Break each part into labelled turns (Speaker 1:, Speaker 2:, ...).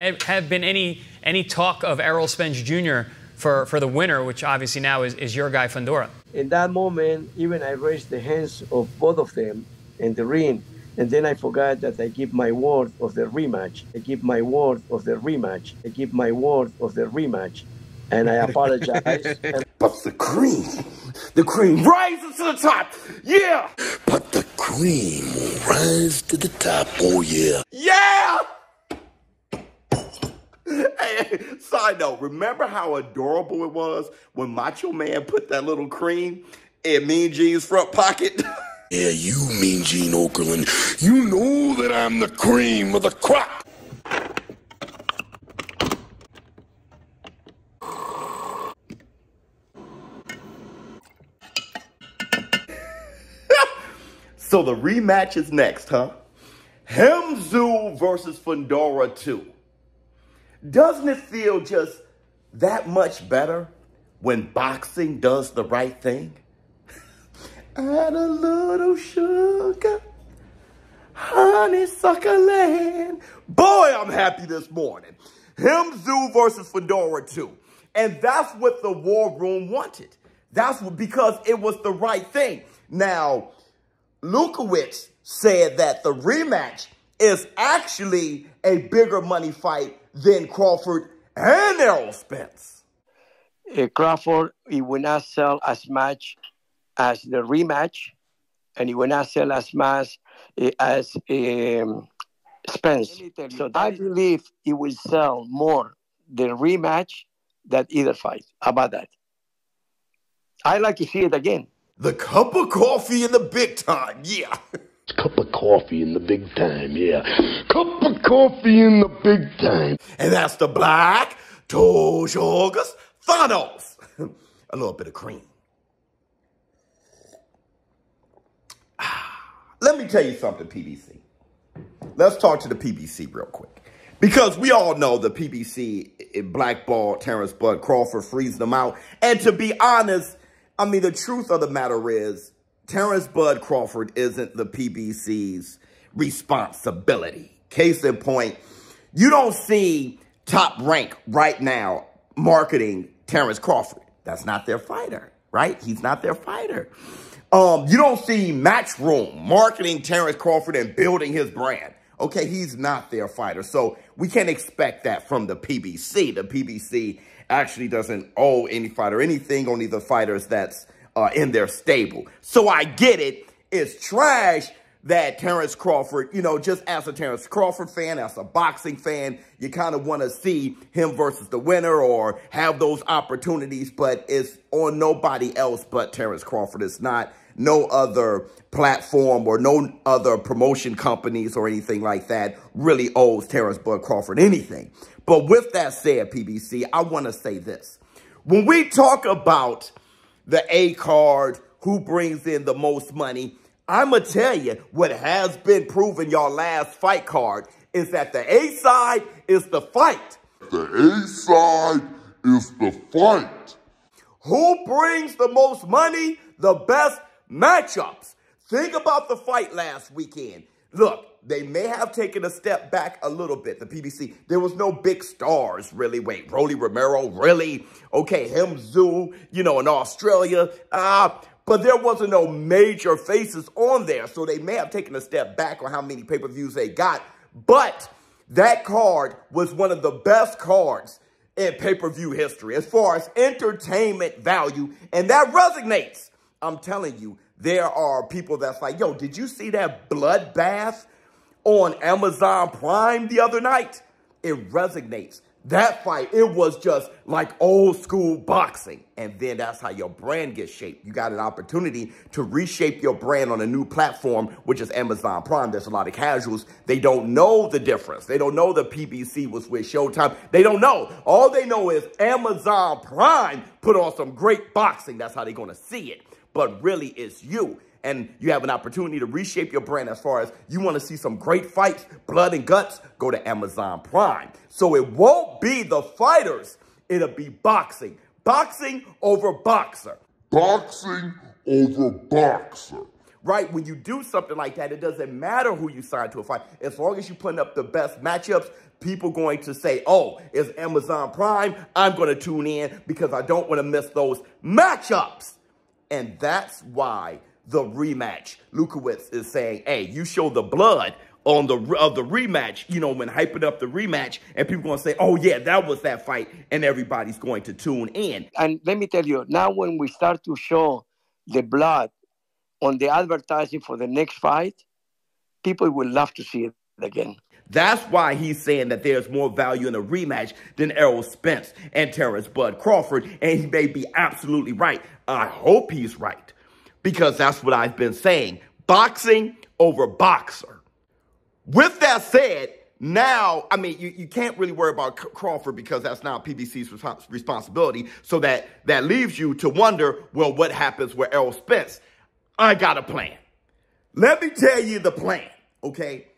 Speaker 1: Have been any talk of Errol Spence Jr. for the winner, which obviously now is your guy Fundora?
Speaker 2: In that moment, even I raised the hands of both of them in the ring, and then I forgot that I give my word of the rematch. I give my word of the rematch. I give my word of the rematch, and I apologize.
Speaker 3: But the cream rises to the top, yeah!
Speaker 4: But the cream will rise to the top, oh yeah.
Speaker 3: Yeah! Hey, side note, remember how adorable it was when Macho Man put that little cream in Mean Gene's front pocket?
Speaker 4: Yeah, you Mean Gene Okerlund, you know that I'm the cream of the crop.
Speaker 3: So the rematch is next, huh? Tszyu versus Fundora 2. Doesn't it feel just that much better when boxing does the right thing? Add a little sugar, honeysuckle. Boy, I'm happy this morning. Tszyu versus Fundora 2. And that's what the War Room wanted. That's what, because it was the right thing. Now, Lukowicz said that the rematch is actually a bigger money fight than Crawford and Errol Spence.
Speaker 2: Crawford, he will not sell as much as the rematch, and he will not sell as much as Spence. So I believe he will sell more the rematch than either fight. How about that? I like to see it again.
Speaker 3: The cup of coffee in the big time, yeah.
Speaker 4: Cup of coffee in the big time, yeah. Cup of coffee in the big time.
Speaker 3: And that's the black Tszyu Thanos. A little bit of cream. Let me tell you something, PBC. Let's talk to the PBC real quick. Because we all know the PBC blackballed Terrence Bud Crawford, freezing them out. And to be honest, I mean, the truth of the matter is, Terrence Bud Crawford isn't the PBC's responsibility. Case in point, you don't see Top Rank right now marketing Terrence Crawford. That's not their fighter, right? He's not their fighter. You don't see Matchroom marketing Terrence Crawford and building his brand. Okay, he's not their fighter. So we can't expect that from the PBC. The PBC actually doesn't owe any fighter anything, only the fighters that's in their stable. So I get it. It's trash that Terrence Crawford, you know, just as a Terrence Crawford fan, as a boxing fan, you kind of want to see him versus the winner or have those opportunities, but it's on nobody else but Terrence Crawford. It's not no other platform or no other promotion companies or anything like that really owes Terrence Bud Crawford anything. But with that said, PBC, I want to say this. When we talk about the A card, who brings in the most money, I'm going to tell you what has been proven your last fight card is that the A side is the fight.
Speaker 4: The A side is the fight.
Speaker 3: Who brings the most money? The best matchups. Think about the fight last weekend. Look, they may have taken a step back a little bit, the PBC. There was no big stars, really. Wait, Rolly Romero, really? Okay, Tszyu, you know, in Australia. But there wasn't no major faces on there, so they may have taken a step back on how many pay-per-views they got. But that card was one of the best cards in pay-per-view history as far as entertainment value, and that resonates. I'm telling you, there are people that's like, yo, did you see that bloodbath on Amazon Prime the other night? It resonates. That fight, it was just like old school boxing. And then that's how your brand gets shaped. You got an opportunity to reshape your brand on a new platform, which is Amazon Prime. There's a lot of casuals. They don't know the difference. They don't know the PBC was with Showtime. They don't know. All they know is Amazon Prime put on some great boxing. That's how they're going to see it. But really, it's you. And you have an opportunity to reshape your brand as far as you want to see some great fights, blood and guts, go to Amazon Prime. So it won't be the fighters. It'll be boxing. Boxing over boxer.
Speaker 4: Boxing over boxer.
Speaker 3: Right? When you do something like that, it doesn't matter who you sign to a fight. As long as you're putting up the best matchups, People going to say, oh, it's Amazon Prime. I'm going to tune in because I don't want to miss those matchups. And that's why the rematch, Lukowitz is saying, hey, you show the blood on the rematch, you know, when hyping up the rematch, and people going to say, oh, yeah, that was that fight, and everybody's going to tune in.
Speaker 2: And let me tell you, now when we start to show the blood on the advertising for the next fight, people will love to see it again.
Speaker 3: That's why he's saying that there's more value in a rematch than Errol Spence and Terrence Bud Crawford, and he may be absolutely right. I hope he's right, because that's what I've been saying. Boxing over boxer. With that said, now, I mean, you can't really worry about Crawford because that's now PBC's responsibility, so that leaves you to wonder, well, what happens with Errol Spence? I got a plan. Let me tell you the plan, okay?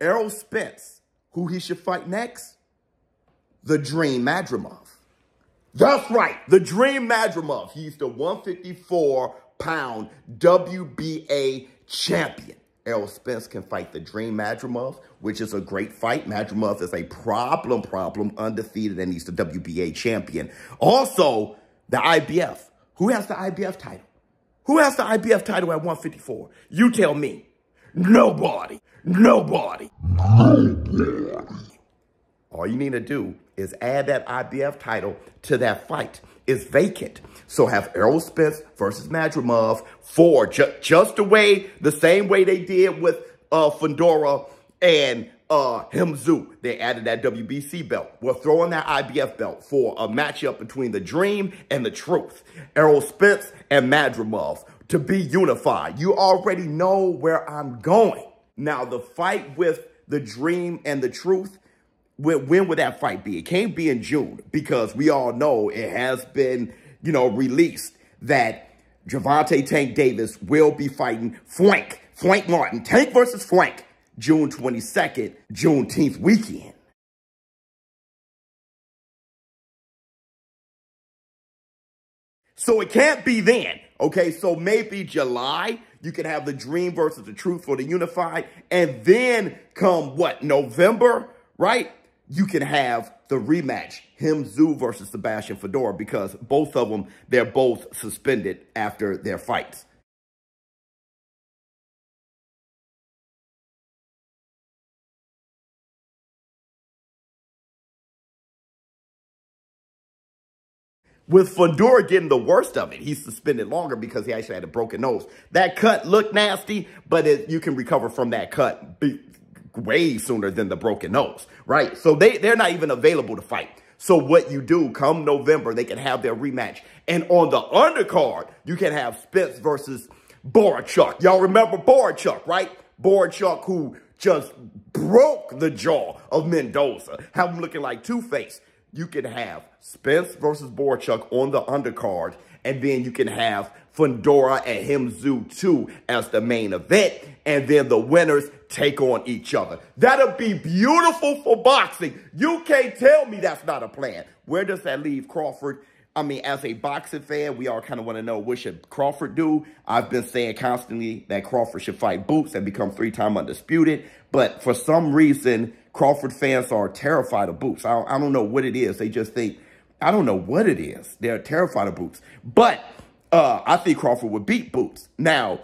Speaker 3: Errol Spence, who he should fight next? The Dream Madrimov. That's right, the Dream Madrimov. He's the 154-pound WBA champion. Errol Spence can fight the Dream Madrimov, which is a great fight. Madrimov is a problem, undefeated, and he's the WBA champion. Also, the IBF. Who has the IBF title? Who has the IBF title at 154? You tell me. Nobody. Nobody. All you need to do is add that IBF title to that fight. It's vacant. So have Errol Spence versus Madrimov for just the same way they did with Fundora and Tszyu. They added that WBC belt. We're throwing that IBF belt for a matchup between the Dream and the Truth. Errol Spence and Madrimov to be unified. You already know where I'm going. Now, the fight with the Dream and the Truth, when would that fight be? It can't be in June because we all know it has been, you know, released that Gervonta Tank Davis will be fighting Frank Martin. Tank versus Frank, June 22nd, Juneteenth weekend. So it can't be then, okay? So maybe July, you can have the Dream versus the Truth for the unified, and then come, what, November, right? You can have the rematch, Tszyu versus Sebastian Fundora, because both of them, they're both suspended after their fights. With Fundora getting the worst of it, he's suspended longer because he actually had a broken nose. That cut looked nasty, but you can recover from that cut way sooner than the broken nose, right? So they're not even available to fight. So what you do, come November, they can have their rematch. And on the undercard, you can have Spence versus Borachuk. Y'all remember Borachuk, right? Borachuk, who just broke the jaw of Mendoza, have him looking like Two-Face. You can have Spence versus Borachuk on the undercard, and then you can have Fundora and Tszyu 2 as the main event, and then the winners take on each other. That'll be beautiful for boxing. You can't tell me that's not a plan. Where does that leave Crawford? I mean, as a boxing fan, we all kind of want to know, what should Crawford do? I've been saying constantly that Crawford should fight Boots and become 3-time undisputed, but for some reason, Crawford fans are terrified of Boots. I don't know what it is. They just think, I don't know what it is. They're terrified of Boots. But I think Crawford would beat Boots. Now,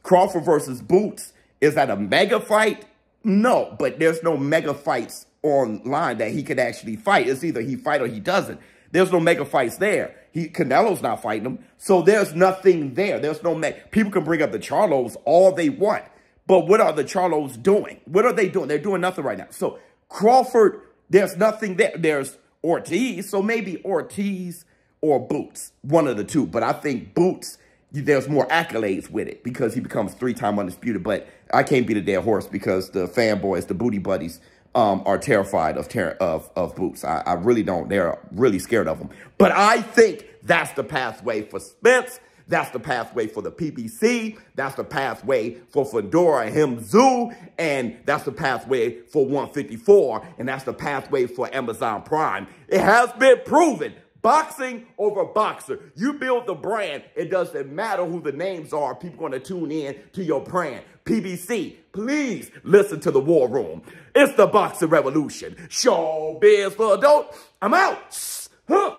Speaker 3: Crawford versus Boots, is that a mega fight? No, but there's no mega fights online that he could actually fight. It's either he fight or he doesn't. There's no mega fights there. Canelo's not fighting him. So there's nothing there. There's no people can bring up the Charlos all they want. But what are the Charlos doing? What are they doing? They're doing nothing right now. So Crawford, there's nothing there. There's Ortiz. So maybe Ortiz or Boots, one of the two. But I think Boots, there's more accolades with it because he becomes 3-time undisputed. But I can't beat a dead horse because the fanboys, the booty buddies, are terrified of Boots. I really don't. They're really scared of him. But I think that's the pathway for Spence. That's the pathway for the PBC. That's the pathway for Fundora and Tszyu. And that's the pathway for 154. And that's the pathway for Amazon Prime. It has been proven. Boxing over boxer. You build the brand. It doesn't matter who the names are. People are going to tune in to your brand. PBC, please listen to the War Room. It's the Boxing Revolution. ShowBizz for adult. I'm out. Huh.